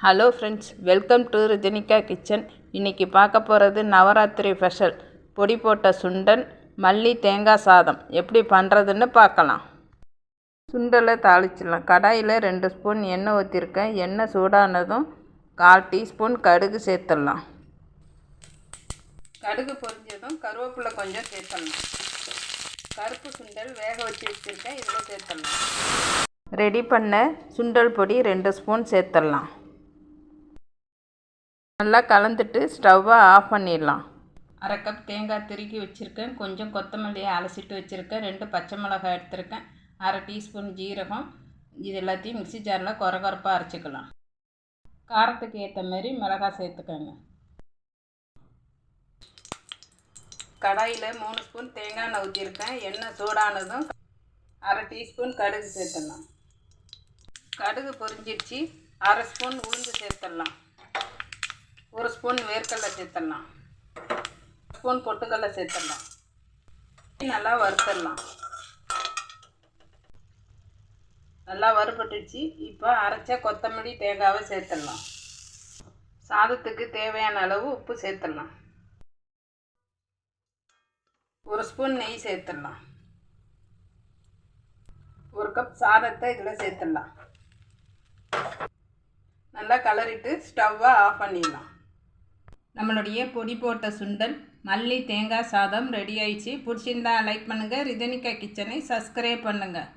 Hello friends, welcome to Rithanika kitchen. இன்றைக்கி பார்க்க போகிறது நவராத்திரி ஸ்பெஷல் பொடி போட்ட சுண்டல் மல்லி தேங்காய் சாதம் எப்படி பண்ணுறதுன்னு பார்க்கலாம். சுண்டலை தாளிச்சிடலாம். கடாயில் 2 ஸ்பூன் எண்ணெய் ஊற்றிருக்கேன். எண்ணெய் சூடானதும் 1/4 டீஸ்பூன் கடுகு சேர்த்துடலாம். கடுகு பொரிஞ்சதும் கருவேப்பிலை கொஞ்சம் சேர்த்துடலாம். கருப்பு சுண்டல் வேக வச்சு வச்சுருக்கேன், இதில் சேர்த்துடலாம். ரெடி பண்ண சுண்டல் பொடி 2 ஸ்பூன் சேர்த்துடலாம். நல்லா கலந்துட்டு ஸ்டவ்வை ஆஃப் பண்ணிடலாம். 1/2 கப் தேங்காய் திருக்கி வச்சுருக்கேன். கொஞ்சம் கொத்தமல்லியை அலசிட்டு வச்சுருக்கேன். 2 பச்சை மிளகாய் எடுத்துருக்கேன். 1/2 டீஸ்பூன் ஜீரகம். இது எல்லாத்தையும் மிக்ஸி ஜாரில் கொரகொரப்பாக அரைச்சிக்கலாம். காரத்துக்கு ஏற்ற மாதிரி மிளகாய் சேர்த்துக்கோங்க. கடாயில் 3 ஸ்பூன் தேங்காய் எண்ணெய் ஊற்றிருக்கேன். எண்ணெய் சூடானதும் 1/2 டீஸ்பூன் கடுகு சேர்த்துடலாம். கடுகு பொரிஞ்சிடுச்சு. 1/2 ஸ்பூன் உளுந்து சேர்த்துடலாம். 1 ஸ்பூன் வேர்க்கடலை சேர்த்துடலாம். 1 ஸ்பூன் பொட்டுக்கடலை சேர்த்துடலாம். நல்லா வறுத்துடலாம். நல்லா வறுபட்டுச்சு. இப்போ அரைச்ச கொத்தமல்லி தேங்காவை சேர்த்துடலாம். சாதத்துக்கு தேவையான அளவு உப்பு சேர்த்துடலாம். 1 ஸ்பூன் நெய் சேர்த்துடலாம். 1 கப் சாதத்தை இதில் சேர்த்துடலாம். நல்லா கலரிட்டு ஸ்டவ்வை ஆஃப் பண்ணிடலாம். நம்மளுடைய பொடி போட்ட சுண்டல் மல்லி தேங்காய் சாதம் ரெடி ஆயிடுச்சு. பிடிச்சிருந்தா லைக் பண்ணுங்கள். ரிதனிகா கிச்சனை சப்ஸ்கிரைப் பண்ணுங்கள்.